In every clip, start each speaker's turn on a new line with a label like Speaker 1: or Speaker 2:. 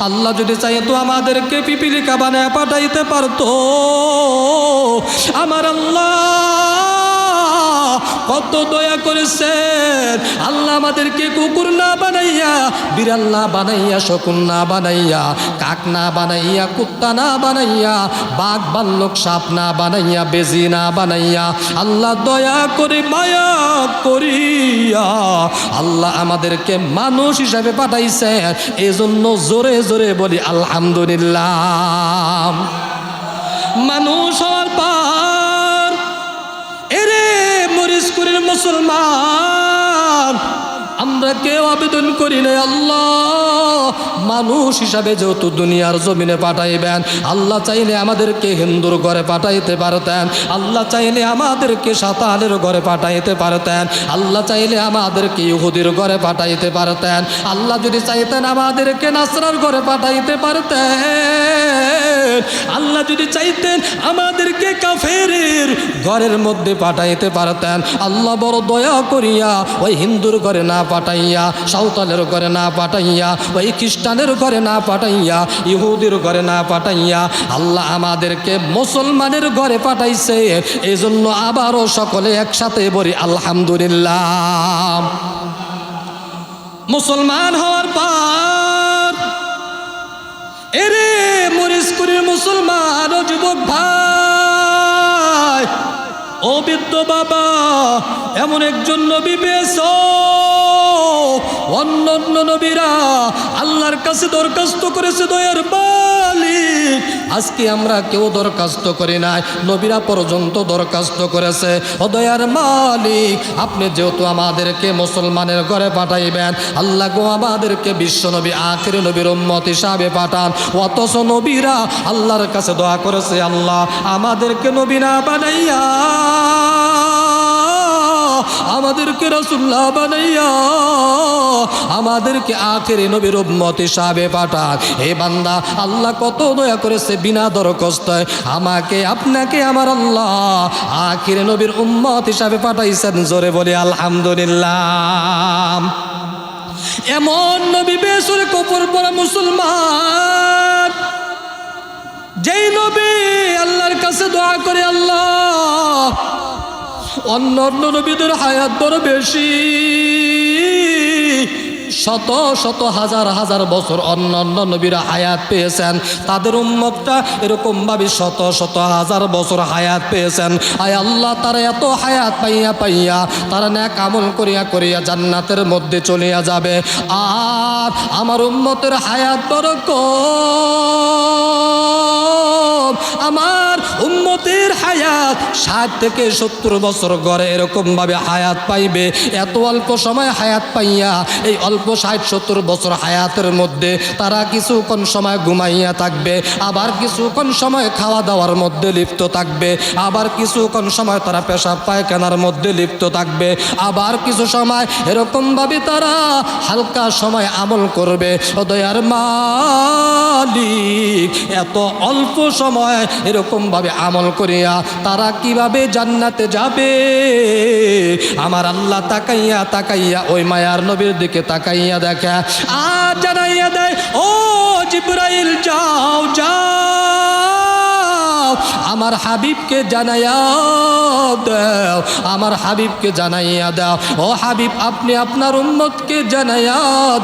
Speaker 1: আল্লাহ যদি চাইতো আমাদেরকে পিপিলিকা বানায় পাঠাইতে পারতো। আমার আল্লাহ কত দয়া করেছেন। আল্লাহ আমাদেরকে কুকুর না বানাইয়া, বিড়াল না বানাইয়া, শকুন না বানাইয়া, কাক না বানাইয়া, কুত্তা না বানাইয়া, বাঘ ভাল্লুক সাপ না বানাইয়া, বেজি না বানাইয়া, আল্লাহ দয়া করে মায়া করিয়া আল্লাহ আমাদেরকে মানুষ হিসাবে পাঠাইছেন। এজন্য জোরে জোরে বলি আলহামদুলিল্লাহ। মানুষ হওয়ার পর এরে মরিচকুড়ির মুসলমান আমরা কেউ আবেদন করি না, আল্লাহ মানুষ হিসাবে যেহেতু দুনিয়ার জমিনে পাঠাইবেন, আল্লাহ চাইলে আমাদেরকে হিন্দুর ঘরে পাঠাইতে পারতেন, আল্লাহ চাইলে আমাদেরকে সাঁওতালের ঘরে পাঠাইতে পারতেন, আল্লাহ চাইলে আমাদেরকে ইহুদির ঘরে পাঠাইতে পারতেন, আল্লাহ যদি চাইতেন আমাদেরকে নাসরার ঘরে পাঠাইতে পারতেন, আল্লাহ যদি চাইতেন আমাদেরকে কাফেরের ঘরের মধ্যে পাঠাইতে পারতেন। আল্লাহ বড় দয়া করিয়া ওই হিন্দুর ঘরে না পাঠাইয়া, সাঁওতালের ঘরে না পাঠাইয়া, ওই খ্রিস্টানের ঘরে না পাঠাইয়া, ইহুদির ঘরে না পাঠাইয়া আল্লাহ আমাদেরকে মুসলমানের ঘরে পাঠাইছে। এই জন্য আবারও সকলে একসাথে বলি আলহামদুলিল্লাহ। মুসলমান হওয়ার পর এরে মরিচকুড়ির মুসলমান ও যুবক ভাই ও বৃদ্ধ বাবা, এমন একজন নবী পেয়েছ, অন্য অন্য নবীরা আল্লাহর কাছে দরখাস্ত করেছে, দয়ার মালিক আজকে আমরা কেউ দরখাস্ত করি নাই, নবীরা পর্যন্ত দরখাস্ত করেছে, ও দয়ার মালিক আপনি যেহেতু আমাদেরকে মুসলমানের ঘরে পাঠাইবেন, আল্লাহ গো আমাদেরকে বিশ্ব নবী আখির নবীর উম্মত হিসাবে পাঠান। অথচ নবীরা আল্লাহর কাছে দোয়া করেছে, আল্লাহ আমাদেরকে নবী না বানাইয়া, আমাদেরকে রাসূলুল্লাহ বানাইয়া, আমাদেরকে আখিরে নবীর উম্মত হিসাবে পাঠান। হে বান্দা, আল্লাহ কত দয়া করেছে, বিনা দরখাস্তায় আমাকে আপনাকে আমার আল্লাহ আখিরে নবীর উম্মত হিসাবে পাঠাইছেন। জোরে বলি আলহামদুলিল্লাহ। এমন নবী বেসরে কবর পড়া মুসলমান, যেই নবী আল্লাহর কাছে দোয়া করে, আল্লাহ অন্য অন্য নবীদের হায়াত বড় বেশি, শত শত হাজার হাজার বছর অন্য অন্য নবীরা হায়াত পেয়েছেন, তাদের উম্মতটা এরকম ভাবে শত শত হাজার বছর হায়াত পেয়েছেন। আয় আল্লাহ, তারা এত হায়াত পাইয়া পাইয়া তারা নেক আমল করিয়া করিয়া জান্নাতের মধ্যে চলিয়া যাবে, আর আমার উম্মতের হায়াত বড় কম। আমার উম্মতের হায়াত 60 থেকে 70 বছর গড়ে এরকম ভাবে হায়াত পাইবে। এত অল্প সময় হায়াত পাইয়া এই অল্প 60-70 বছর হায়াতের মধ্যে তারা কিছুক্ষণ সময় ঘুমাইয়া থাকবে, আবার কিছুক্ষণ সময় খাওয়া দাওয়ার মধ্যে লিপ্ত থাকবে, আবার কিছুক্ষণ সময় তারা পেশাব পায়খানার মধ্যে লিপ্ত থাকবে, আবার কিছু সময় এরকম ভাবে তারা হালকা সময় আমল করবে। ও দয়ার মালিক, এত অল্প সময় এরকম ভাবে আমল করিয়া তারা কিভাবে জান্নাতে যাবে? আমার আল্লাহ তাকাইয়া তাকাইয়া ওই মায়ার নবীর দিকে তাকাইয়া দেখে আর জানাইয়া দেয়, ও জিবরাইল যাও যাও, আমার হাবিবকে জানাইয়া দাও, আমার হাবিবকে জানাইয়া দাও। ও হাবিব, আপনি আপনার উম্মতকে জানাইয়া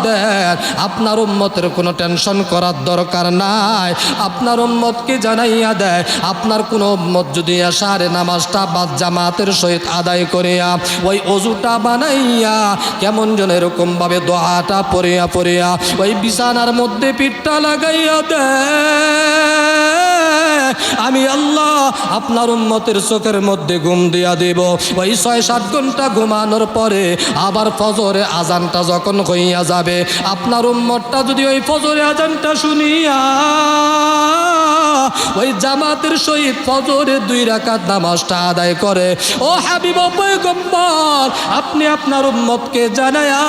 Speaker 1: দেন, আপনার উম্মতের কোনো টেনশন করার দরকার নাই, আপনার উম্মতকে জানাইয়া দেয়। আপনার কোনো উম্মত যদি এশারে নামাজটা বাদ জামাতের সহিত আদায় করিয়া ওই অজুটা বানাইয়া কেমন যেন এরকম ভাবে দোয়াটা পড়িয়া পড়িয়া ওই বিছানার মধ্যে পিঠটা লাগাইয়া দেয়, আমি আল্লাহ আপনার উম্মতের চোখের মধ্যে ঘুম দিয়া দেব। ওই 6-7 ঘন্টা ঘুমানোর পরে আবার ফজরে আজানটা যখন হইয়া যাবে, আপনার উম্মতটা যদি ওই ফজরে আজানটা শুনিয়া ওই জামাতের সহিত ফজরের 2 রাকাত নামাজটা আদায় করে। ও হাবিব পয়গম্বর, আপনি আপনার উম্মতকে জানায়া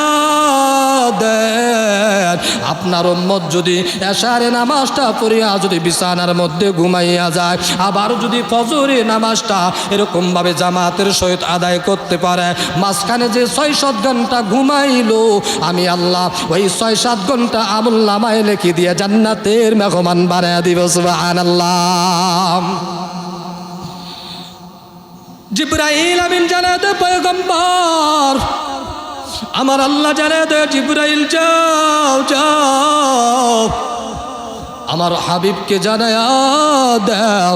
Speaker 1: দেন, আপনার উম্মত যদি এশারে নামাজটা পড়িয়া যদি বিছানার মধ্যে ঘুমাইয়া যায়, আবার যদি ফজরে নামাজটা এরকম ভাবে জামাতের সহিত আদায় করতে পারে, মাঝখানে যে 6-7 ঘন্টা ঘুমাইলো, আমি আল্লাহ ওই 6-7 ঘন্টা আমল নামায় লিখে দিয়ে জান্নাতের মেহমান বানায় দিব। সুবহানাল্লাহ। জিবরাইল আমিন জানায় দে পয়গম্বর, আমার আল্লাহ জানায় দে জিবরাইল যাও যাও আমার হাবিবকে জানায়া দাও,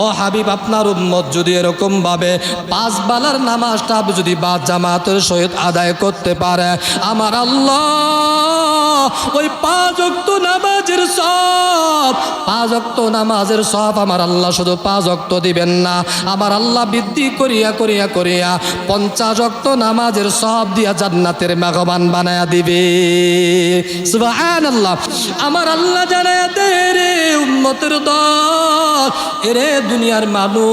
Speaker 1: ও হাবিব আপনার উম্মত যদি এরকম ভাবে 5 বেলার নামাজটা যদি বা জামাতের সহিত আদায় করতে পারে, আমার আল্লাহ ওই 5 ওয়াক্ত নামাজের সওয়াব, 5 ওয়াক্ত নামাজের সওয়াব আমার আল্লাহ শুধু 5 ওয়াক্ত দিবেন না, আমার আল্লাহ বৃদ্ধি করিয়া করিয়া করিয়া 50 ওয়াক্ত নামাজের সওয়াব দিয়া জান্নাতের মেহমান বানায়া দিবে। সুবহানাল্লাহ। আমার আল্লাহ জানায়া দেয় রে উম্মতের দল, এরে দুনিয়ার মানুষ,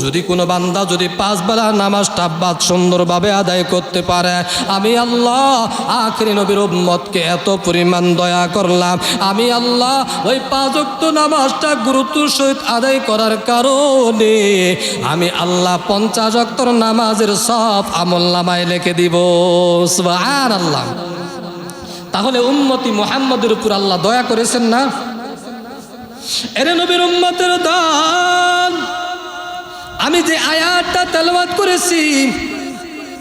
Speaker 1: যদি কোনো বান্দা যদি 5 বেলা নামাজটা বাদ সুন্দরভাবে আদায় করতে পারে, আমি আল্লাহ আখিরি নবীর উম্মতকে এত পরিমাণ দয়া করলাম, আমি আল্লাহ ওই 5 ওয়াক্ত নামাজটা গুরুত্বের সহিত আদায় করার কারণে আমি আল্লাহ 50 ওয়াক্তর নামাজের সব আমল নামায় লিখে দিব। সুবহানাল্লাহ। তাহলে উম্মতি মুহাম্মদের উপর আল্লাহ দয়া করেছেন না? এরে নবীর উম্মতের দল, আমি যে আয়াতটা তেলাওয়াত করেছি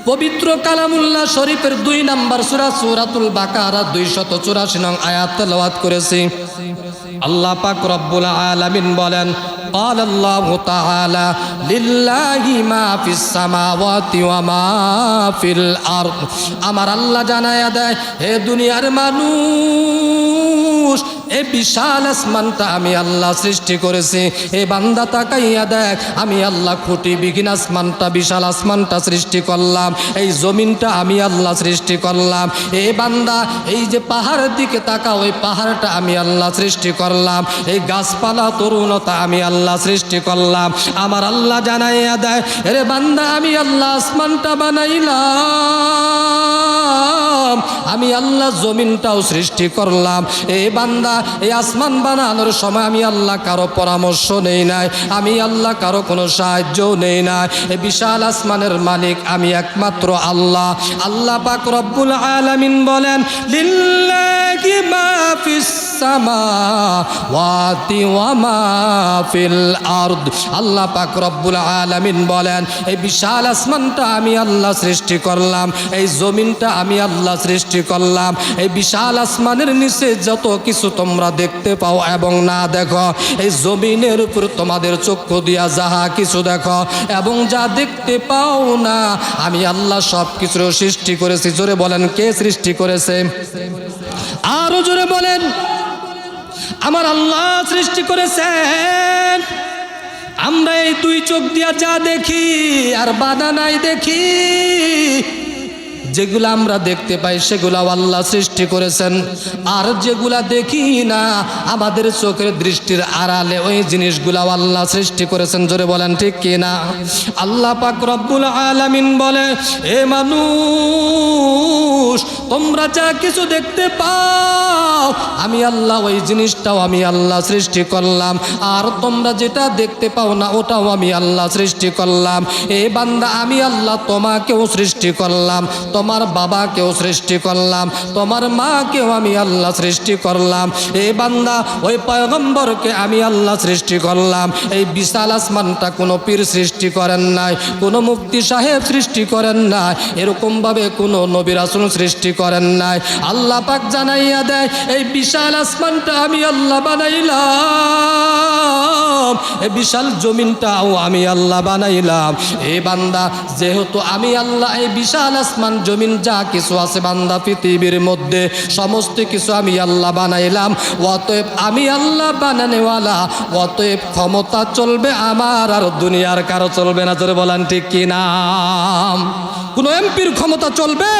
Speaker 1: পবিত্র কালামুল্লাহ শরীফের 2 নম্বর সূরা সূরাতুল বাকারা 284 নং আয়াত তেলাওয়াত করেছি। আল্লাহ পাক রব্বুল আলামিন বলেন, قال الله تعالى لله ما في السماوات وما في الارض। আমার আল্লাহ জানায়া দেয়, হে দুনিয়ার মানুষ, এই বিশাল আসমানটা আমি আল্লাহ সৃষ্টি করেছি। এই বান্দা তাকাইয়া দেখ, আমি আল্লাহ খুঁটি বিহীন আসমানটা, বিশাল আসমানটা সৃষ্টি করলাম, এই জমিনটা আমি আল্লাহ সৃষ্টি করলাম। এই বান্দা এই যে পাহাড়ের দিকে তাকা, ওই পাহাড়টা আমি আল্লাহ সৃষ্টি করলাম, এই গাছপালা তরুণতা আমি আল্লাহ সৃষ্টি করলাম। আমার আল্লাহ জানাইয়া দেয়, রে বান্দা আমি আল্লাহ আসমানটা বানাইলাম, আমি আল্লাহ জমিনটাও সৃষ্টি করলাম। এই বান্দা এই আসমান বানানোর সময় আমি আল্লাহ কারো পরামর্শ নেই নাই, আমি আল্লাহ কারো কোনো সাহায্য নেই নাই। এই বিশাল আসমানের মালিক আমি একমাত্র আল্লাহ। আল্লাহ পাক রব্বুল আলামিন বলেন, লিল্লাহি মা ফিস সামাওয়াতি ওয়া মা ফিল আরদ। আল্লাহ পাক রব্বুল আলামিন বলেন, এই বিশাল আসমানটা আমি আল্লাহ সৃষ্টি করলাম, এই জমিনটা আমি আল্লাহ সৃষ্টি করলাম। এই বিশাল আসমানের নিচে যত কিছু তোমরা দেখতে পাও এবং না দেখো, এই জমিনের উপর তোমাদের চক্ষু দিয়া যাহা কিছু দেখো এবং যা দেখতে পাও না, আমি আল্লাহ সব কিছু সৃষ্টি করেছি। জোরে বলেন, কে সৃষ্টি করেছে? আরো জোরে বলেন, আমার আল্লাহ সৃষ্টি করেছেন। আমরা এই 2 চোখ দিয়া যা দেখি আর বাদানাই দেখি, যেগুলা আমরা দেখতে পাই সেগুলা আল্লাহ সৃষ্টি করেছেন, আর যেগুলা দেখি না আমাদের চোখের দৃষ্টির আড়ালে ওই জিনিসগুলা আল্লাহ সৃষ্টি করেছেন। জোরে বলেন ঠিক কি না? আল্লাহ পাক রব্বুল আলামিন বলে, এ মানুষ, তোমরা যা কিছু দেখতে পাও আমি আল্লাহ ওই জিনিসটাও আমি আল্লাহ সৃষ্টি করলাম, আর তোমরা যেটা দেখতে পাও না ওটাও আমি আল্লাহ সৃষ্টি করলাম। এ বান্দা আমি আল্লাহ তোমাকেও সৃষ্টি করলাম, তোমার বাবাকেও সৃষ্টি করলাম, তোমার মাকেও আমি আল্লাহ সৃষ্টি করলাম। এই বান্দা ওই পয়গম্বরকে আমি আল্লাহ সৃষ্টি করলাম। এই বিশাল আসমানটা কোনো পীর সৃষ্টি করেন নাই, কোনো মুফতি সাহেব সৃষ্টি করেন নাই, এরকমভাবে কোনো নবী রাসূল সৃষ্টি করেন নাই। আল্লাহ পাক জানাইয়া দেয়, এই বিশাল আসমানটা আমি আল্লাহ বানাইলাম, এই বিশাল জমিনটাও আমি আল্লাহ বানাইলাম। এই বান্দা, যেহেতু আমি আল্লাহ এই বিশাল আসমান জমিন যা কিছু আছে বান্দা পৃথিবীর মধ্যে সমস্ত কিছু আমি আল্লাহ বানাইলাম, অতএব আমি আল্লাহ বানানেওয়ালা, অতএব ক্ষমতা চলবে আমার, আর দুনিয়ার কারো চলবে না। জোরে বলেন ঠিক কি না? কোন এমপির ক্ষমতা চলবে?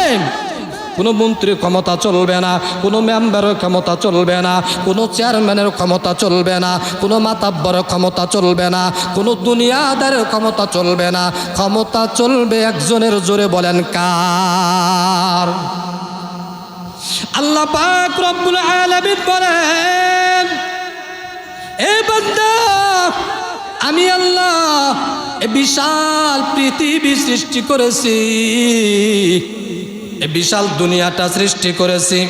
Speaker 1: কোনো মন্ত্রীর ক্ষমতা চলবে না, কোনো মেম্বারের ক্ষমতা চলবে না, কোনো চেয়ারম্যানের ক্ষমতা চলবে না, কোনো মাতাব্বরের ক্ষমতা চলবে না, কোনো দুনিয়াদারের ক্ষমতা চলবে না। ক্ষমতা চলবে একজনের। জোরে বলেন কার? আল্লাহ পাক রব্বুল আলামিন বলেন, এ বান্দা, আমি আল্লাহ এ বিশাল পৃথিবী সৃষ্টি করেছি, এ বিশাল দুনিয়াটা সৃষ্টি করেছি।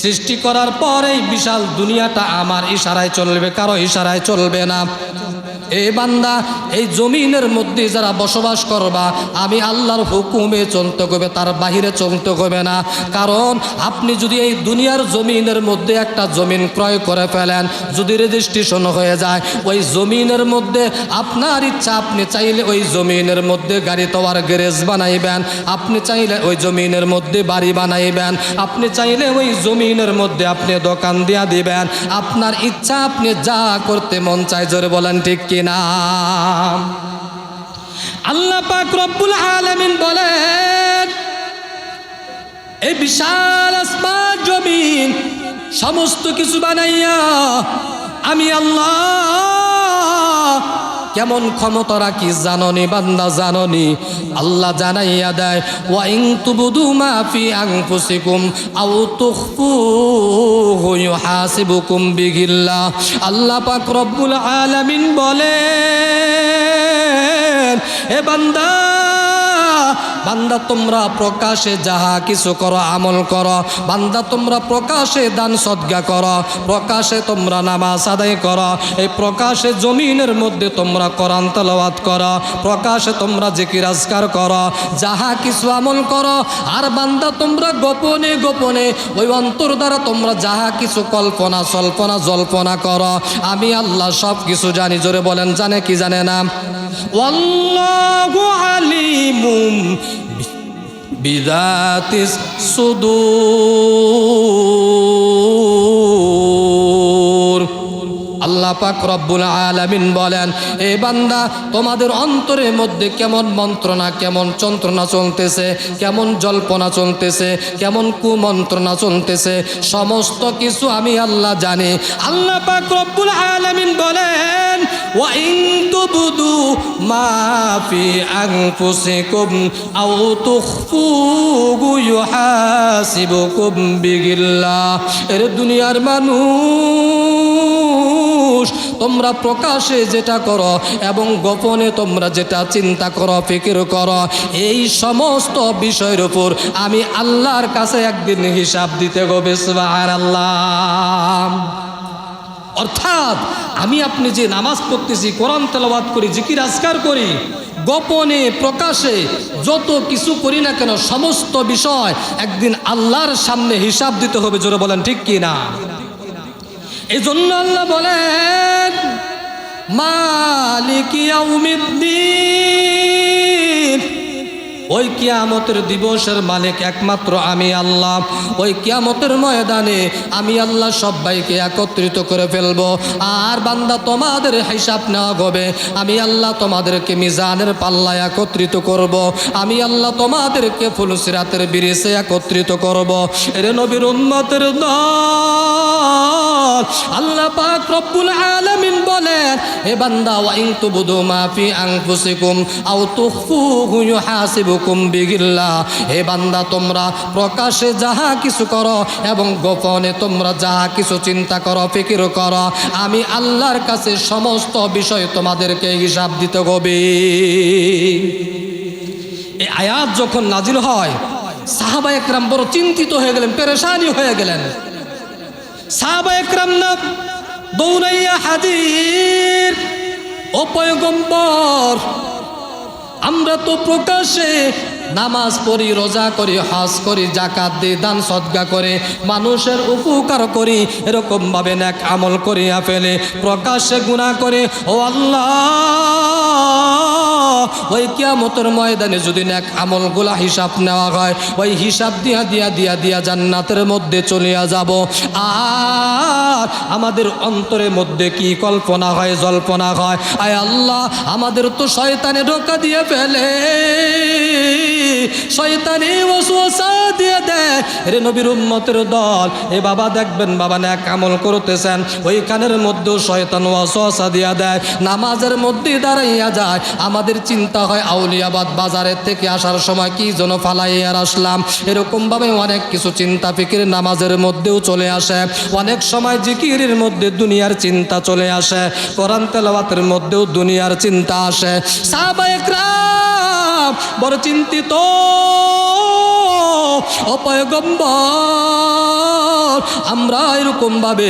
Speaker 1: সৃষ্টি করার পরে বিশাল দুনিয়াটা আমার ইশারায় চলবে, কারো ইশারায় চলবে না। এ বান্দা, এই জমিনের মধ্যে যারা বসবাস করবা, আমি আল্লাহর হুকুমে চলতে হবে, তার বাহিরে চলতে হবে না। কারণ আপনি যদি এই দুনিয়ার জমিনের মধ্যে একটা জমিন ক্রয় করে ফেলেন, যদি রেজিস্ট্রেশন হয়ে যায়, ওই জমিনের মধ্যে আপনার ইচ্ছা, আপনি চাইলে ওই জমিনের মধ্যে গাড়ি তোয়ার গ্যারেজ বানাইবেন, আপনি চাইলে ওই জমিনের মধ্যে বাড়ি বানাইবেন, আপনি চাইলে ওই জমিনের মধ্যে আপনি দোকান দিয়া দিবেন। আপনার ইচ্ছা, আপনি যা করতে মন চায়। জোরে বলেন ঠিক কি না? আল্লাহ পাক রব্বুল আলামিন বলেন, এই বিশাল আসমান জমিন সমস্ত কিছু বানাইয়া আমি আল্লাহ কেমন ক্ষমতা রাখি জাননি বান্দা, জাননি? আল্লাহ জানাইয়া দেয়, ওয়া ইন তুবদু মা ফি আনফুসিকুম আও তুখফুহু ইউহাসিবুকুম বিহিল্লাহ। আল্লাহ পাক রব্বুল আলামিন বলেন, এ বান্দা, বান্দা তোমরা প্রকাশে যাহা কিছু করো, আমল করো, বান্দা তোমরা প্রকাশে দান সদকা করো, প্রকাশে তোমরা নামাজ আদায় করো, এই প্রকাশে জমিনের মধ্যে তোমরা কোরআন তেলাওয়াত করো, প্রকাশে তোমরা জিকির আজকার করো, যাহা কিছু আমল করো। আর বান্দা তোমরা গোপনে গোপনে ওই অন্তর দ্বারা তোমরা যাহা কিছু কল্পনা সল্পনা জল্পনা করো, আমি আল্লাহ সব কিছু জানি। জোরে বলেন, জানে কি জানে না? ওয়াল্লাহু আলিমুম বিযাতিস সুদূর। আল্লাহ পাক রব্বুল আলামিন বলেন, এ বান্দা, তোমাদের অন্তরের মধ্যে কেমন মন্ত্রণা, কেমন যন্ত্রণা চলতেছে, কেমন জল্পনা চলতেছে, কেমন কুমন্ত্রণা চলতেছে, সমস্ত কিছু আমি আল্লাহ জানি। আল্লাহ পাক রব্বুল আলামিন বলেন, ওয়া ইন তুবদু মা ফি আনফুসিকুম আও তুখফুহু ইউহাসিবুকুম বিহিল্লাহ। এর দুনিয়ার মানুষ, তোমরা প্রকাশে যেটা করো এবং গোপনে তোমরা যেটা চিন্তা করো, ফিকির করো, এই সমস্ত বিষয়ের উপর আমি আল্লাহর কাছে একদিন হিসাব দিতে হবে। সুবহানাল্লাহ। অর্থাৎ আমি আপনি যে নামাজ পড়তেছি, কোরআন তেলাওয়াত করি, জিকির আজকার করি, গোপনে প্রকাশে যত কিছু করি না কেন, সমস্ত বিষয় একদিন আল্লাহর সামনে হিসাব দিতে হবে। জোরে বলেন ঠিক কি না? এই জন্য আল্লাহ বলেন, মালিক ইয়াউমিদ্দিন, ওই কিয়ামতের দিবসের মালিক একমাত্র আমি আল্লাহ। ওই কিয়ামতের ময়দানে আমি আল্লাহ সবাইকে একত্রিত করে ফেলবো। আর বান্দা, তোমাদের হিসাব নেওয়া হবে। আমি আল্লাহ তোমাদেরকে মিজানের পাল্লায় একত্রিত করব। আমি আল্লাহ তোমাদেরকে ফুলসিরাতের ব্রিজে একত্রিত করব। এর নবীর উম্মতের দল, আল্লাহ পাক রব্বুল আলামিন বলেন, হে বান্দা, ওয়া ইন তুবদু মা ফি আনফুসিকুম আও তুখফুহু ইউহাসিবুকুম বিহিল্লাহ। হে বান্দা, তোমরা প্রকাশে যাহা কিছু করো এবং গোপনে তোমরা যাহা কিছু চিন্তা করো, ফিকির করো, আমি আল্লাহর কাছে সমস্ত বিষয় তোমাদেরকে হিসাব দিতে হবে। এই আয়াত যখন নাজিল হয়, সাহাবা একরাম বড় চিন্তিত হয়ে গেলেন, পেরেশানি হয়ে গেলেন। সাহাবা একরাম না দৌড়াইয়া হাজির, ও পয়গম্বর, আমরা তো প্রকাশে নামাজ পড়ি, রোজা করি, হজ করি, জাকাত দিই, দান সদকা করে, মানুষের উপকার করি, এরকম ভাবে নেক আমল করিয়া ফেলে, প্রকাশ্যে গুনাহ করে। ও আল্লাহ, ওই কিয়ামতের ময়দানে যদি নেক আমলগুলা হিসাব নেওয়া হয়, ওই হিসাব দিয়া দিয়া দিয়া দিয়া জান্নাতের মধ্যে চলিয়া যাব। আর আমাদের অন্তরের মধ্যে কি কল্পনা হয়, জল্পনা হয়, আয় আল্লাহ, আমাদের তো শয়তানে ধোঁকা দিয়ে ফেলে, শয়তানি ওয়াসওয়াসা দিয়ে দেয়, রে নবীর উম্মতের দল, এ বাবা দেখবেন বাবা নেক আমল করতেছেন, ওই কানের মধ্যেও শয়তান ওয়াসওয়াসা দিয়া দেয়, নামাজের মধ্যে দাঁড়াইয়া যায়, আমাদের চিন্তা হয় আউলিয়াবাদ বাজারের থেকে আসার সময় কি যেন ফালাইয়া আসলাম, এরকমভাবে অনেক কিছু চিন্তা ফিকির নামাজের মধ্যেও চলে আসে, অনেক সময় জিকিরের মধ্যে দুনিয়ার চিন্তা চলে আসে, কোরআন তেলাওয়াতের মধ্যেও দুনিয়ার চিন্তা আসে। সাহাবায়ে কেরাম বড় চিন্তিত, ও পয়গম্বর, আমরা এরকম ভাবে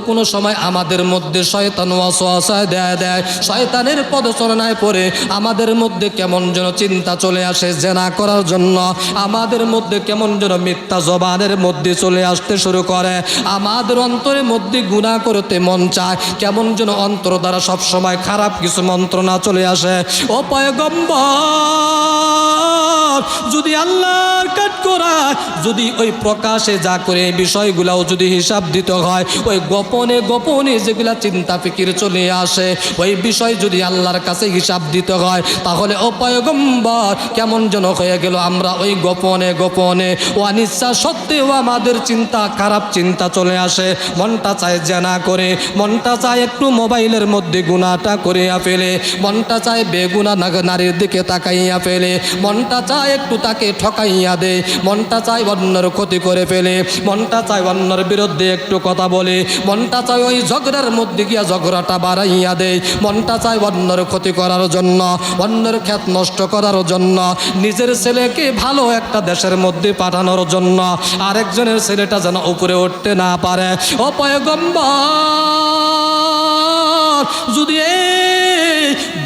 Speaker 1: কোনো সময় আমাদের মধ্যে শয়তান ওয়াসওয়াসা দেয়, শয়তানের পদচারণায় পড়ে আমাদের মধ্যে কেমন যেন চিন্তা চলে আসে জেনা করার জন্য, আমাদের মধ্যে কেমন যেন মিথ্যা জবানের মধ্যে চলে আসতে শুরু করে, আমাদের অন্তরের মধ্যে গুনাহ করতে মন চায়, কেমন যেন অন্তর দ্বারা সবসময় খারাপ কিছু মন্ত্রণা চলে আসে। ও পয়গম্বর, যদি আল্লাহর কাজ করা, যদি ওই প্রকাশে যা করে এই বিষয়গুলাও যদি হিসাব দিতে হয়, ওই গোপনে গোপনে যেগুলা চিন্তা ফিকির চলে আসে, ওই বিষয় যদি আল্লাহর কাছে হিসাব দিতে হয়, তাহলে ও পয়গম্বর কেমন যেন হয়ে গেল আমরা ওই গোপনে গোপনে অনিচ্ছা সত্ত্বেও আমাদের চিন্তা খারাপ চিন্তা চলে আসে, মনটা চায় জেনা করে, মনটা চায় একটু মোবাইলের মধ্যে গুনাহটা করিয়া ফেলে, মনটা চায় বেগুনা নারীর দিকে তাকাইয়া ফেলে, মনটা চায় একটু তাকে ঠকাইয়া দে, মনটা চায় অন্যর ক্ষতি করে ফেলে, মনটা চায় অন্যর বিরুদ্ধে একটু কথা বলে, মনটা চায় ওই ঝগড়ার মধ্যে গিয়া ঝগড়াটা বাড়াইয়া দেয়, মনটা চায় অন্যর ক্ষতি করার জন্য, অন্যের খ্যাত নষ্ট করার জন্য, নিজের ছেলেকে ভালো একটা দেশের মধ্যে পাঠানোর জন্য, আরেকজনের ছেলেটা যেন উপরে উঠতে না পারে। ও পয়গম্বর, যদি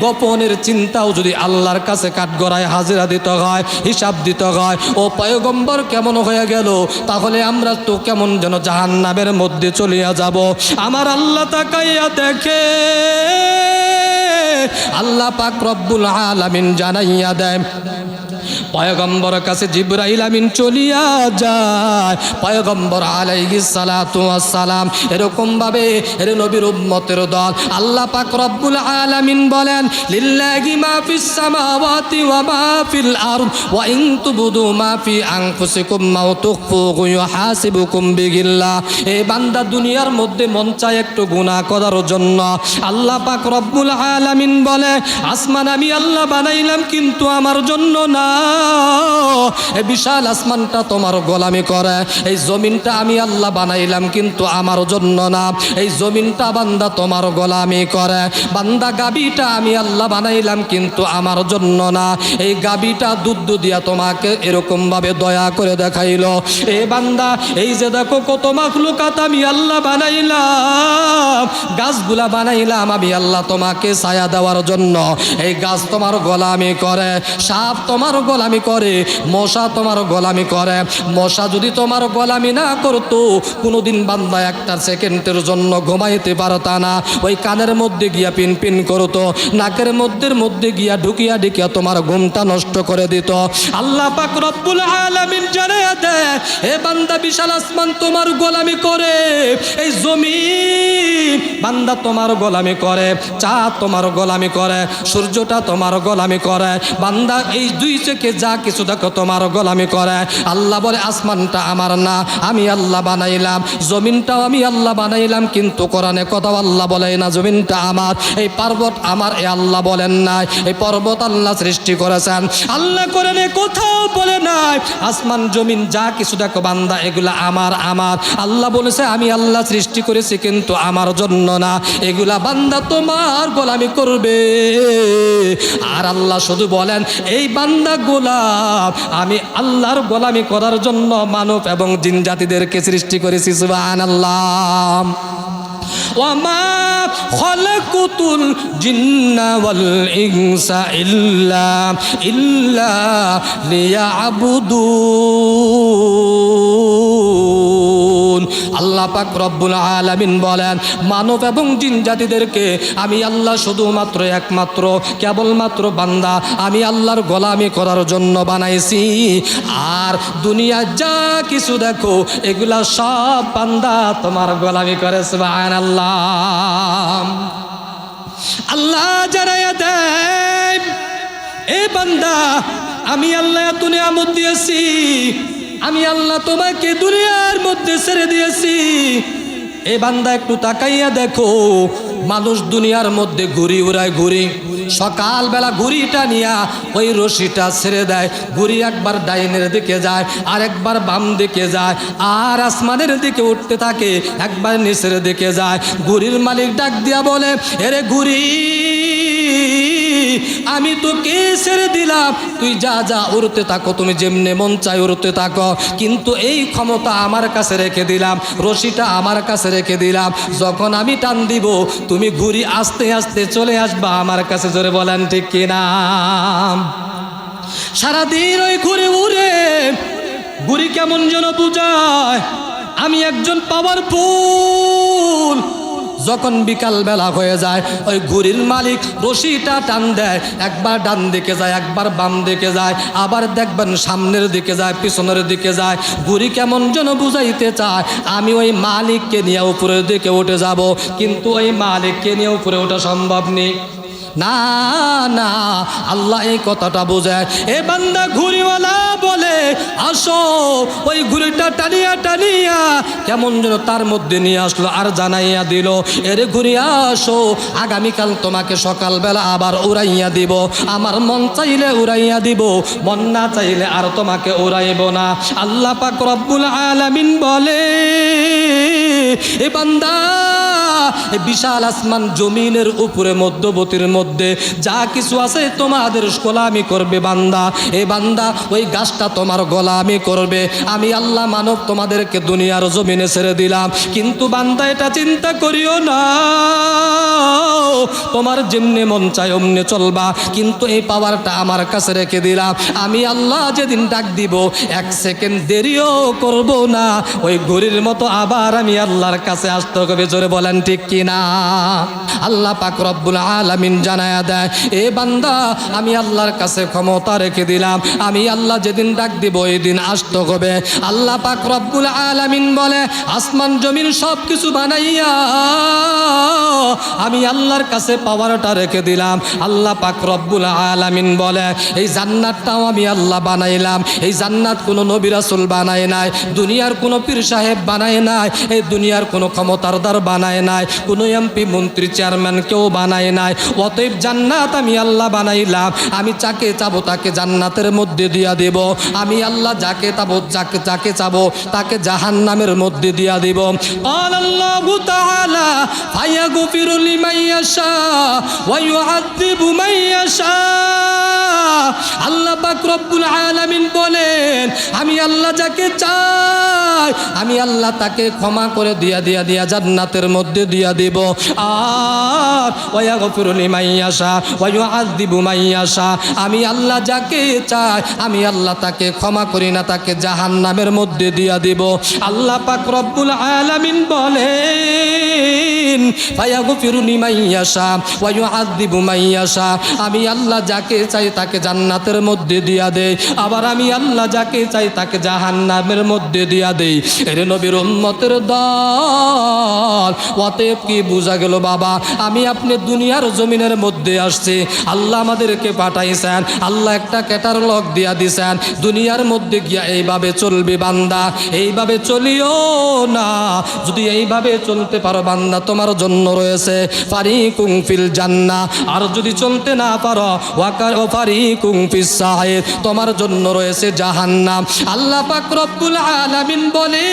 Speaker 1: গোপনের চিন্তাও যদি আল্লাহর কাছে কাঠগড়ায় হাজিরা দিতে হয়, হিসাব দিতে হয়, ও পয়গম্বর কেমন হয়ে গেল, তাহলে আমরা তো কেমন যেন জাহান্নামের মধ্যে চলিয়া যাব। আমার আল্লাহ তাকাইয়া দেখে, আল্লাহ পাক রব্বুল আলামিন জানাইয়া দেয়, পয়গম্বরের কাছে জিবরাইল আমিন চলিয়া যায়, পয়গম্বর আলাইহিস সালাতু ওয়াস সালাম এরকম ভাবে এর নবীর উম্মতের দল, আল্লাহ পাক রব্বুল আলামিন বলেন, লিল্লাহি মা ফিস সামাওয়াতি ওয়া মা ফিল আরদ ওয়া ইন তুবদু মা ফি আনফুসিকুম মাও তুখফুহু ইউহাসিবুকুম বিহিল্লাহ। এই বান্দা দুনিয়ার মধ্যে মন চায় একটু গুনাহ করার জন্য, আল্লাহ পাক রব্বুল আলামিন বলে, আসমান আমি আল্লাহ বানাইলাম কিন্তু আমার জন্য না, এই বিশাল আসমানটা তোমার গোলামি করে, এই জমিনটা আমি আল্লাহ বানাইলাম কিন্তু আমার জন্য না, এই জমিনটা বান্দা তোমার গোলামি করে, বান্দা গাবিটা আমি আল্লাহ বানাইলাম কিন্তু আমার জন্য না, এই গাবিটা দুধ দিয়া তোমাকে এরকম ভাবে দয়া করে দেখাইলো, এ বান্দা এই যে দেখো কত মাখলুকাত আমি আল্লাহ বানাইলাম, গাছগুলা বানাইলাম আমি আল্লাহ তোমাকে ছায়া দেওয়ার জন্য, এই গাছ তোমার গোলামি করে, সাপ তোমার গোলামি করে, মশা তোমার গোলামি করে, মশা যদি তোমার গোলামি না করতো কোনোদিন বান্দা একটা সেকেন্ডের জন্য ঘুমাইতে পারতা না, ওই কানের মধ্যে গিয়া পিন পিন করতো, নাকের মধ্যে গিয়া ঢুকিয়া ঢুকিয়া তোমার ঘুমটা নষ্ট করে দিত। আল্লাহ পাক রব্বুল আলামিন জানাইয়া দেয়, হে বান্দা বিশাল আসমান তোমার গোলামি করে, এই জমিন বান্দা তোমার গোলামি করে, চাঁদ তোমার গোলামি করে, সূর্যটা তোমার গোলামি করে, বান্দা এই দুই চোখে যা কিছু দেখো তোমার গোলামি করে। আল্লাহ বলে আসমানটা আমার না, আমি আল্লাহ বানাইলাম, জমিনটাও আমি আল্লাহ বানাইলাম, কিন্তু কোরআনে কথা আল্লাহ বলে না জমিনটা আমার, এই পর্বত আমার, এ আল্লাহ বলেন নাই, এই পর্বত আল্লাহ সৃষ্টি করেছেন, আল্লাহ কোরআনে কোথাও বলে নাই আসমান জমিন যা কিছু দেখো বান্দা এগুলা আমার আমার, আল্লাহ বলেছে আমি আল্লাহ সৃষ্টি করেছি কিন্তু আমার জন্য না, এগুলা বান্দা তোমার গোলামি করবে। আর আল্লাহ শুধু বলেন এই বান্দা গোলাম, আমি আল্লাহর গোলামি করার জন্য মানব এবং জিন জাতিদেরকে সৃষ্টি করেছি। সুবহানাল্লাহ। ওয়ামা খালাকুতুল জিন্না ওয়াল ইনসা ইল্লা লিয়াবুদুন। আল্লাহ পাক রব্বুল আলামিন বলেন মানব এবং জিন জাতিদেরকে আমি আল্লাহ শুধুমাত্র একমাত্র কেবলমাত্র বান্দা আমি আল্লাহর গোলামি করার জন্য বানাইছি। আর দুনিয়া যা কিছু দেখো এগুলা সব বান্দা তোমার গোলামি করে। সুবহানাল্লাহ। আল্লাহ জানাইয়া দেয়, এ বান্দা আমি আল্লাহ এত নিয়ামত দিয়েছি, আমি আল্লাহ তোমাকে দুনিয়ার মধ্যে ছেড়ে দিয়েছি। এ বান্দা একটু তাকাইয়া দেখো, মানুষ দুনিয়ার মধ্যে ঘুরি উড়ায়, ঘুরি সকালবেলা ঘুড়িটা নিয়া ওই রশিটা ছেড়ে দেয়, ঘুড়ি একবার ডাইনের দিকে যায়, আর একবার বাম দিকে যায়, আর আসমানের দিকে উঠতে থাকে, একবার নিচের দিকে যায়। ঘুড়ির মালিক ডাক দিয়া বলে, এরে ঘুড়ি, আমি তোকে ছেড়ে দিলাম, তুই যা যা উড়তে থাকো, তুমি যেমনে মন চাই উড়তে থাকো, কিন্তু এই ক্ষমতা আমার কাছে রেখে দিলাম, রশিটা আমার কাছে রেখে দিলাম। যখন আমি টান দিব, তুমি ঘুড়ি আস্তে আস্তে চলে আসবা আমার কাছে। জোরে বলেন ঠিক কিনা? সারাদিন ওই ঘুরে উড়ে, ঘুড়ি কেমন যেন বুঝায় আমি একজন পাওয়ারফুল। যখন বিকাল বেলা হয়ে যায়, ওই ঘুড়ির মালিক রশিটা টান দেয়, একবার ডান দিকে যায়, একবার বাম দিকে যায়, আবার দেখবেন সামনের দিকে যায়, পিছনের দিকে যায়। ঘুড়ি কেমন যেন বুঝাইতে চায় আমি ওই মালিককে নিয়ে উপরের দিকে উঠে যাব, কিন্তু ওই মালিককে নিয়ে উপরে ওঠা সম্ভব নেই। না না, আল্লাহ এই কথাটা বোঝায়। এ বান্দা ঘুড়িওয়ালা বলে, আসো। ওই ঘুড়িটা টানিয়া টানিয়া কেমন যেন তার মধ্যে নিয়ে আসলো, আর জানাইয়া দিল, এরে ঘুড়ি আসো, আগামীকাল তোমাকে সকালবেলা আবার উড়াইয়া দিব। আমার মন চাইলে উড়াইয়া দিব, মন না চাইলে আর তোমাকে উড়াইব না। আল্লাহ পাক রব্বুল আলামিন বলে, এ বান্দা, এই বিশাল আসমান জমিনের উপরে মধ্যবর্তীর মধ্যে যা কিছু আছে তোমাদের গোলামি করবে বান্দা। এ বান্দা, ওই গাছটা তোমার গোলামি করবে। আমি আল্লাহ মানব তোমাদেরকে দুনিয়ার জমিনে ছেড়ে দিলাম, কিন্তু বান্দা এটা চিন্তা করিও না, তোমার যেমনে মন চায় অমনে চলবা, কিন্তু এই পাওয়ারটা আমার কাছে রেখে দিলাম। আমি আল্লাহ যেদিন ডাক দিব, এক সেকেন্ড দেরিও করব না, ওই ঘড়ির মতো আবার আমি আল্লাহর কাছে আসতে হবে। জোরে বলেন ঠিক কিনা? আল্লাহ পাক রব্বুল আলামিন জানায়া দেয়, এ বান্দা, আমি আল্লাহর কাছে ক্ষমতা রেখে দিলাম, আমি আল্লাহ যেদিন ডাক দিব ওই দিন আসতে হবে। আল্লাহ পাক রব্বুল আলামিন বলে, আসমান জমিন সব কিছু বানাইয়া আমি আল্লাহর কাছে পাওয়ারটা রেখে দিলাম। আল্লাহ পাক রব্বুল আলামিন বলে, এই জান্নাতটাও আমি আল্লাহ বানাইলাম। এই জান্নাত কোনো নবী রাসূল বানায় নাই, দুনিয়ার কোনো পীর সাহেব বানায় নাই, এই দুনিয়ার কোনো ক্ষমতারদার বানায় নাই, কোনো এমপি মন্ত্রী চেয়ারম্যান কেউ বানায় নাই। অতএব জান্নাত আমি আল্লাহ বানাইলাম, আমি যাকে চাবো তাকে জান্নাতের মধ্যে দিয়া দেব। আমি আল্লাহ যাকে চাবো তাকে জাহান্নামের মধ্যে দিয়া দেব। আল্লাহু তাআলা ফায়াগফিরু লিমান ইয়াশা ওয়া ইউআযযিবু মান ইয়াশা। আল্লাহ পাক রব্বুল আলামিন বলেন, আমি আল্লাহ যাকে চাই আমি আল্লাহ তাকে ক্ষমা করে দিয়া জান্নাতের মধ্যে দিয়া দিব। আর ওয়া ইয়াগফিরু লিমান ইয়াশা ওয়া ইউআযযিবু মান ইয়াশা, আমি আল্লাহ যাকে চাই আমি আল্লাহ তাকে ক্ষমা করি না, তাকে জাহান্নামের মধ্যে দিয়া দিব। আল্লাহ পাক রব্বুল আলামিন বলেন, ফায়াগফিরু লিমান ইয়াশা ওয়া ইউআযযিবু মান ইয়াশা, আমি আল্লাহ যাকে চাই তাকে জান্নাতের মধ্যে দিয়া দেই, আবার আমি আল্লাহ যাকে চাই তাকে জাহান্নামের মধ্যে দিয়া দেই। এর নবীর উম্মতের দল, অতএব কি বোঝা গেল বাবা, আমি আপনি দুনিয়ার জমিনের মধ্যে আসছি, আল্লাহ আমাদেরকে পাঠাইছেন, আল্লাহ একটা ক্যাটালগ দিয়া দিছেন, দুনিয়ার মধ্যে গিয়া এইভাবে চলবে বান্দা, এইভাবে চলিও না। যদি এইভাবে চলতে পারো বান্দা, তোমার জন্য রয়েছে ফারিকুম ফিল জান্নাহ, আর যদি চলতে না পারো ফারিকুম ফিস সাইর, তোমার জন্য রয়েছে জাহান্নাম। আল্লাহ পাক রব্বুল আলামিন বলে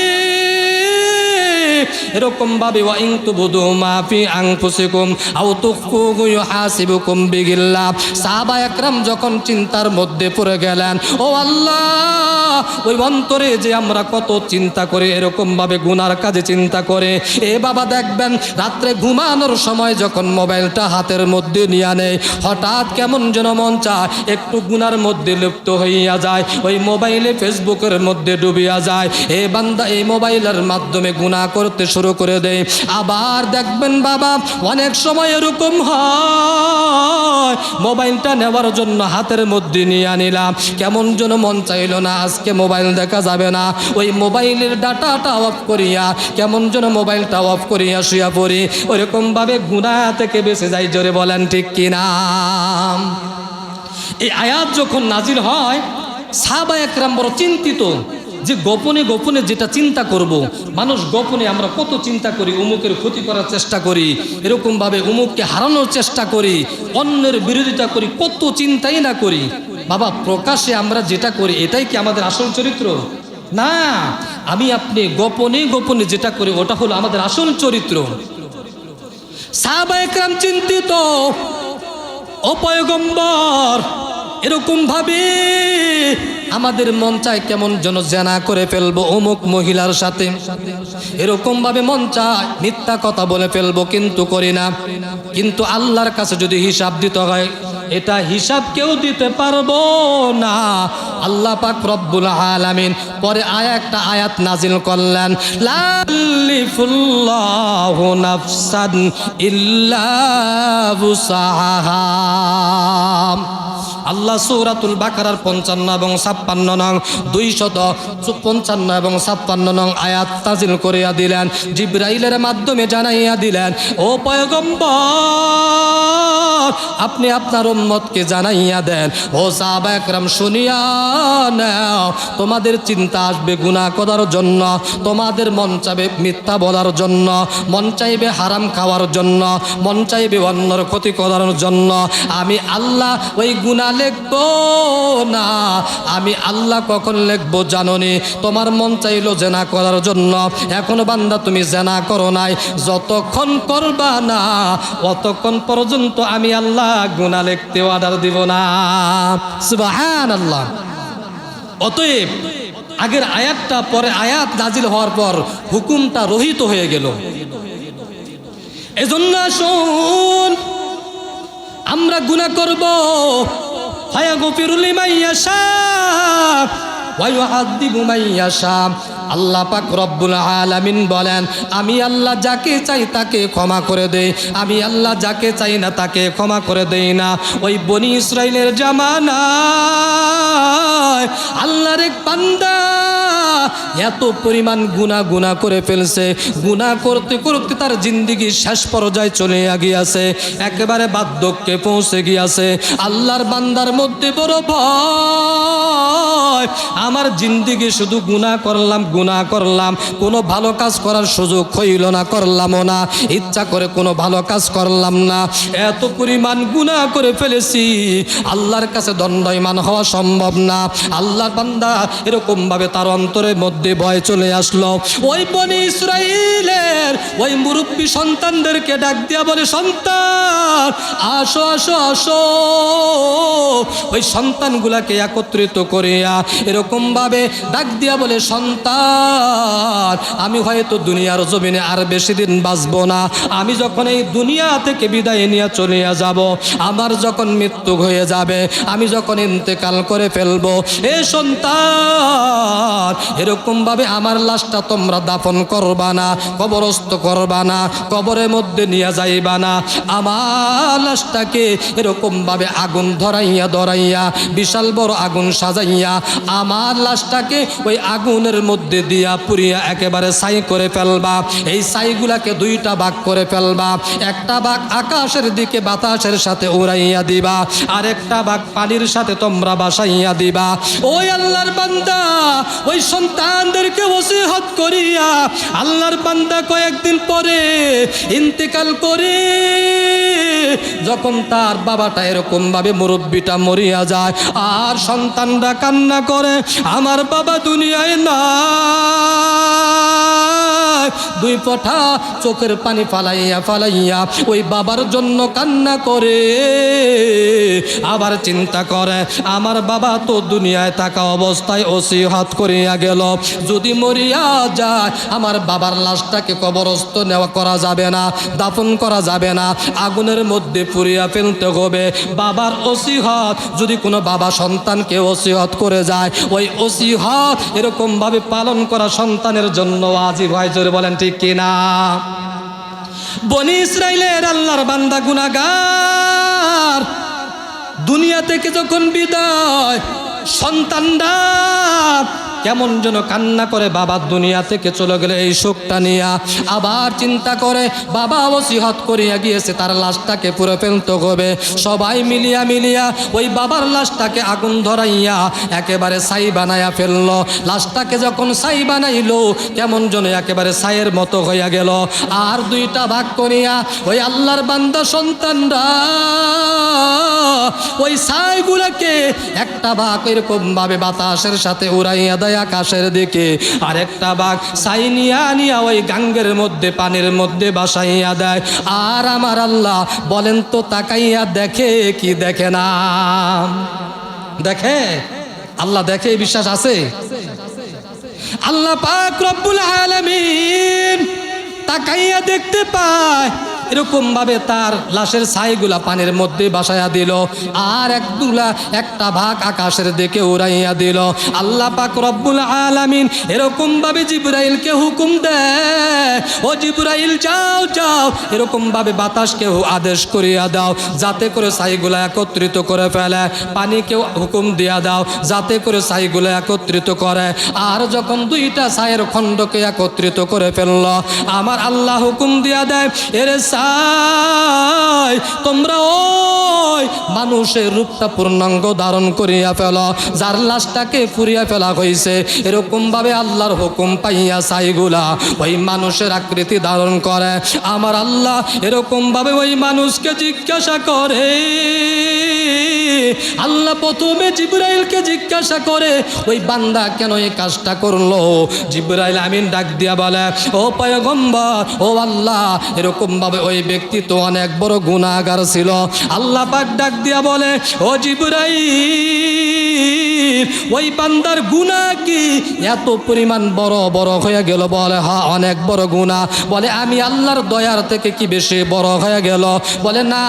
Speaker 1: এরকম ভাবে, ওয়া ইন তুবদু মা ফি আনফুসিকুম আও তুখফুহু ইউহাসিবুকুম বিহিল্লাহ। সাহাবা একরাম যখন চিন্তার মধ্যে পড়ে গেলেন, ও আল্লাহ, ওই অন্তরে যে আমরা কত চিন্তা করে, এরকম ভাবে গুনার কাজে চিন্তা করে। এ বাবা দেখবেন, রাত্রে ঘুমানোর সময় যখন মোবাইলটা হাতের মধ্যে নিয়ে নেয়, হঠাৎ কেমন যেন মন চায় একটু গুনার মধ্যে লিপ্ত হইয়া যায়, ওই মোবাইলে ফেসবুকের মধ্যে ডুবিয়া যায়। এ বান্দা এই মোবাইলের মাধ্যমে গুনাহ করতে শুরু করে দেয়। আবার দেখবেন বাবা, অনেক সময় এরকম হয়, মোবাইলটা নেওয়ার জন্য হাতের মধ্যে নিয়ে নিলাম, কেমন যেন মন চাইল না আজকে মোবাইল দেখা যাবে না, ওই মোবাইলের ডাটাটা অফ করিয়া কেমন যেন মোবাইলটা অফ করিয়া শুয়া পড়ি, ওইরকম ভাবে গুনাহ থেকে বেঁচে যাই। জোরে বলেন ঠিক কিনা? এই আয়াত যখন নাজিল হয়, সাহাবা একরাম বড় চিন্তিত, যে গোপনে গোপনে যেটা চিন্তা করব, মানুষ গোপনে আমরা কত চিন্তা করি, অমুকের ক্ষতি করার চেষ্টা করি, এরকমভাবে অমুককে হারানোর চেষ্টা করি, অন্যের বিরোধিতা করি, কত চিন্তাই না করি। বাবা প্রকাশ্যে আমরা যেটা করি এটাই কি আমাদের আসল চরিত্র? না, আমি আপনি গোপনে গোপনে যেটা করি ওটা হলো আমাদের আসল চরিত্র। সাহাবায়ে কেরাম চিন্তিত, ও পয়গম্বর এরকম ভাবে আমাদের মন চায় কেমন যেন জেনা করে ফেলবো অমুক মহিলার সাথে, এরকম ভাবে মন চায় মিথ্যা কথা বলে ফেলবো, কিন্তু করি না। কিন্তু আল্লাহর কাছে যদি হিসাব দিতে হয়, এটা হিসাব কেউ দিতে পারবো না। আল্লাহ পাক রব্বুল আলামিন পরে একটা আয়াত নাজিল করলেন, লা ইউকাল্লিফুল্লাহু নাফসান ইল্লা উসাহা। আল্লাহ সূরাতুল বাকারার 55 এবং 56 নং 255 এবং 56 নং আয়াত নাজিল করিয়া দিলেন, জিবরাইলের মাধ্যমে জানাইয়া দিলেন, ও পয়গম্বর আপনি আপনার উম্মতকে জানাইয়া দেন, ও সাহাবায়ে কেরাম শুনিয়া নাও, তোমাদের চিন্তা আসবে গুনাহ করার জন্য, তোমাদের মন চাইবে মিথ্যা বলার জন্য, মন চাইবে হারাম খাওয়ার জন্য, মন চাইবে অন্যর ক্ষতি করার জন্য। আমি আল্লাহ ওই গুনাহ লিখবো না। আমি আল্লাহ কখন লিখবো জানোনি? তোমার মন চাইলো জেনা করার জন্য, এখনো বান্দা তুমি জেনা করো নাই, যতক্ষণ করবা না অতক্ষণ পর্যন্ত আমি আল্লাহ গুনাহ লিখতে অর্ডার দিব না। সুবহানাল্লাহ। অতএব আগের আয়াতটা পরে আয়াত নাজিল হওয়ার পর হুকুমটা রহিত হয়ে গেল। এজন্য শুন, আমরা গুনাহ করব, ফায়াগফিরু লিমান ইয়াশা ওয়া ইউআযযিবু মান ইয়াশা। আল্লাহ পাক রব্বুল আলামিন বলেন, আমি আল্লাহ যাকে চাই তাকে ক্ষমা করে দেই, আমি আল্লাহ যাকে চাই না তাকে ক্ষমা করে দেই না। ওই বনি ইসরাইলের জামানায় আল্লাহর এক বান্দা এত পরিমাণ গুনাহ করে ফেলছে, গুনাহ করতে করতে তার জিন্দেগি শেষ পর্যায়ে চলে গিয়েছে, একেবারে বার্ধক্যে পৌঁছে গিয়েছে। আল্লাহর বান্দার মধ্যে বড় ভয়, আমার জিন্দেগি শুধু গুনাহ করলাম, কোনো ভালো কাজ করার সুযোগ হইল না, করলামও না, ইচ্ছা করে কোনো ভালো কাজ করলাম না, এত পরিমাণ গুনাহ করে ফেলেছি, আল্লাহর কাছে দণ্ডায়মান হওয়া সম্ভব না। আল্লাহর বান্দা এরকম ভাবে তার অন্তরের মধ্যে ভয় চলে আসলো। ওই বনি ইসরাইলের ওই মুরব্বী সন্তানদেরকে ডাক দিয়া বলে, সন্তান আসো আসো আসো। ওই সন্তানগুলাকে একত্রিত করিয়া এরকম ভাবে ডাক দিয়া বলে, সন্তান আমি হয়তো দুনিয়ার জমিনে আর বেশি দিন বাঁচবো না, আমি যখন এই দুনিয়া থেকে বিদায় নিয়ে চলে যাব, আমার যখন মৃত্যু হয়ে যাবে, আমি যখন ইন্তেকাল করে ফেলবো, এ সন্তান এরকম ভাবে আমার লাশটা তোমরা দাফন করবা না, কবরস্থ করবা না, কবরের মধ্যে নিয়ে যাইবা না, আমার লাশটাকে এরকম ভাবে আগুন ধরাইয়া বিশাল বড় আগুন সাজাইয়া আমার লাশটাকে ওই আগুনের মধ্যে দিয়া পুড়িয়া একেবারে ছাই করে ফেলবা। এই ছাইগুলাকে দুইটা ভাগ করে ফেলবা, একটা ভাগ আকাশের দিকে বাতাসের সাথে উড়াইয়া দিবা, আর একটা ভাগ পানির সাথে তোমরা বাসাইয়া দিবা। ওই আল্লাহর বান্দা ওই সন্তানদেরকে ওসিয়ত করিয়া আল্লাহর বান্দা কয়েকদিন পরে ইন্তেকাল করে, যখন তার বাবাটা এরকম ভাবে মুরব্বিটা মরিয়া যায়, আর সন্তানরা কান্না করে, আমার বাবা দুনিয়ায় না, দুই ফোঁটা চোখের পানি ফালাইয়া ওই বাবার জন্য কান্না করে, আবার চিন্তা করে, আমার বাবা তো দুনিয়ায় থাকা অবস্থায় ওসিয়ত করিয়া গেল, যদি মরিয়া যায় আমার বাবার লাশটাকে কবরস্থ করা যাবে না, দাফন করা যাবে না, আগুনের মধ্যে পুড়িয়া ফেলতে হবে। বাবার ওসিয়ত যদি কোনো বাবা সন্তানকে ওসিয়ত করে যায়, ওই ওসিয়ত এরকম ভাবে পালন করা সন্তানের জন্য ওয়াজিব হয়। জোরে বলেন ঠিক কিনা? বনি ইসরাইলের আল্লাহর বান্দা গুনাহগার দুনিয়া থেকে যখন বিদায়, সন্তানরা কেমন যেন কান্না করে বাবা দুনিয়া থেকে চলে গেলে এই শোকটা নিয়া আবার চিন্তা করে বাবা ওসিহত করিয়া গিয়েছে তার লাশটাকে পুরো ফেলতে হবে। সবাই মিলিয়া ওই বাবার লাশটাকে আগুন ধরাইয়া একেবারে ছাই বানাইয়া ফেললো। লাশটাকে যখন ছাই বানাইলো কেমন যেন একেবারে ছাইয়ের মতো হইয়া গেল। আর দুইটা ভাগ করিয়া ওই আল্লাহর বান্দা সন্তানরা ওই ছাইগুলোকে একটা ভাগ এরকম ভাবে বাতাসের সাথে উড়াইয়া দেয় আকাশের দিকে, আর একটা ভাগ ছাই নিয়া ওই গাঙ্গের মধ্যে পানির মধ্যে বাসাইয়া দেয়। আর আমার আল্লাহ বলেন তো তাকাইয়া দেখে কি দেখে না? দেখে? আল্লাহ দেখে, বিশ্বাস আছে? আল্লাহ পাক রব্বুল আলামিন তাকাইয়া দেখতে পায় এরকম ভাবে তার লাশের ছাইগুলা পানির মধ্যে বাসাইয়া দিল, আর একটা ভাগ আকাশের দিকে উড়াইয়া দিল। আল্লাহ পাক রব্বুল আলামিন এরকম ভাবে জিবরাইলকে হুকুম দেয়, ও জিবরাইল যাও এরকম ভাবে বাতাসকে আদেশ করিয়া দাও যাতে করে ছাইগুলা একত্রিত করে ফেলে, পানিকেও হুকুম দিয়া দাও যাতে করে ছাইগুলা একত্রিত করে। আর যখন দুইটা ছাইয়ের খণ্ডকে একত্রিত করে ফেলল, আমার আল্লাহ হুকুম দিয়া দেয়, এরে ছাই তোমরা ওই মানুষের রূপটা পূর্ণাঙ্গ ধারণ করিয়া ফেল, যার লাশটাকে পুড়িয়া ফেলা হয়েছে। এরকম ভাবে আল্লাহর হুকুম পাইয়া ছাইগুলা ওই মানুষের আকৃতি ধারণ করে। আমার আল্লাহ এরকম ভাবে ওই মানুষকে জিজ্ঞাসা করে, আল্লাহ প্রথমে জিবরাইলকে জিজ্ঞাসা করে ওই বান্দা কেন এই কাজটা করলো? জিবরাইল আমিন ডাক দিয়া বলে, ও পয়গম্বর, ও আল্লাহ এরকম ভাবে ওই ব্যক্তি তো অনেক বড় গুনাহগার ছিল। আল্লাহ পাক ডাক দিয়া বলে, ও জিবরাইল ওই বান্দার গুনাহ কি এত পরিমাণ বড় হয়ে গেল? বলে হ্যাঁ অনেক বড় গুনাহ। বলে আমি আল্লাহর দয়ার থেকে কি বেশি বড় হয়ে গেল? বলে না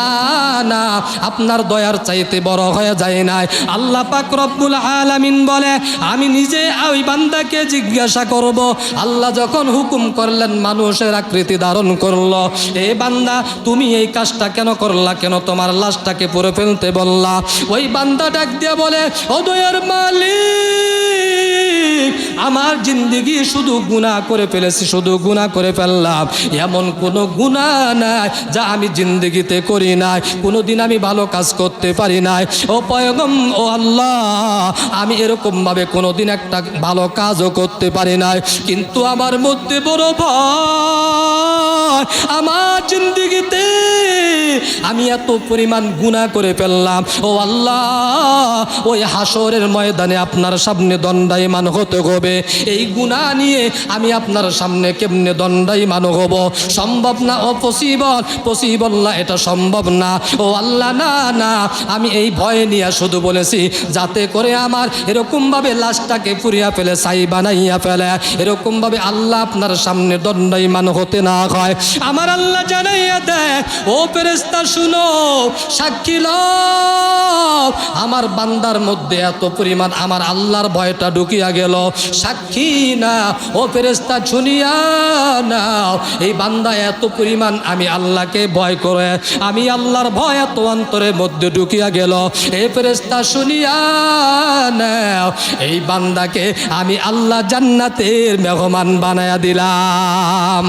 Speaker 1: আপনার দয়ার চাইতে বড় হয়ে যায় নাই। আল্লাহ পাক রব্বুল আলামিন বলে, আমি নিজে ওই বান্দাকে জিজ্ঞাসা করব। আল্লাহ যখন হুকুম করলেন মানুষের আকৃতি ধারণ করলো, এ বান্দা তুমি এই কাজটা কেন করলা? কেন তোমার লাশটাকে পুরো ফেলতে বললা? ওই বান্দা ডাক দিয়ে বলে, ও দয়ার মালিক, আমার জিন্দেগি শুধু গুনাহ করে ফেলেছি, শুধু গুনাহ করে ফেললাম। এমন কোনো গুনাহ নাই যা আমি জিন্দেগিতে করি নাই, কোনোদিন আমি ভালো কাজ করতে পারি নাই। ও পয়গম, ও আল্লাহ আমি এরকম ভাবে কোনোদিন একটা ভালো কাজও করতে পারি নাই, কিন্তু আমার মধ্যে বড় ভয়, আমার জিন্দেগিতে আমি এত পরিমাণ গুনাহ করে ফেললাম। ও আল্লাহ ওই হাসরের ময়দানে আপনার সামনে দণ্ডায়মান হতে হবে, এই গুনাহ নিয়ে আমি আপনার সামনে কেমনে দণ্ডায়মান হব? সম্ভব না, ও পসিবল না, এটা সম্ভব না। ও আল্লাহ না আমি এই ভয় নিয়ে শুধু বলেছি যাতে করে আমার এরকমভাবে লাশটাকে পুড়িয়া ফেলে ছাই বানাইয়া ফেলে, এরকমভাবে আল্লাহ আপনার সামনে দণ্ডায়মান হতে না হয়। আমার আল্লাহ জানাইয়া দেয়, ও ফেরেশতা শুনো, সাক্ষী লও, আমার বান্দার মধ্যে এত পরিমাণ আমার আল্লাহর ভয়টা ঢুকিয়া গেল। সাক্ষী না, ও ফেরেশতা শুনিয়া নাও, এই বান্দা এত পরিমাণ আমি আল্লাহকে ভয় করে, আমি আল্লাহর ভয় এত অন্তরের মধ্যে ঢুকিয়া গেল। এই ফেরেশতা শুনিয়া নাও, এই বান্দাকে আমি আল্লাহ জান্নাতের মেহমান বানায়া দিলাম।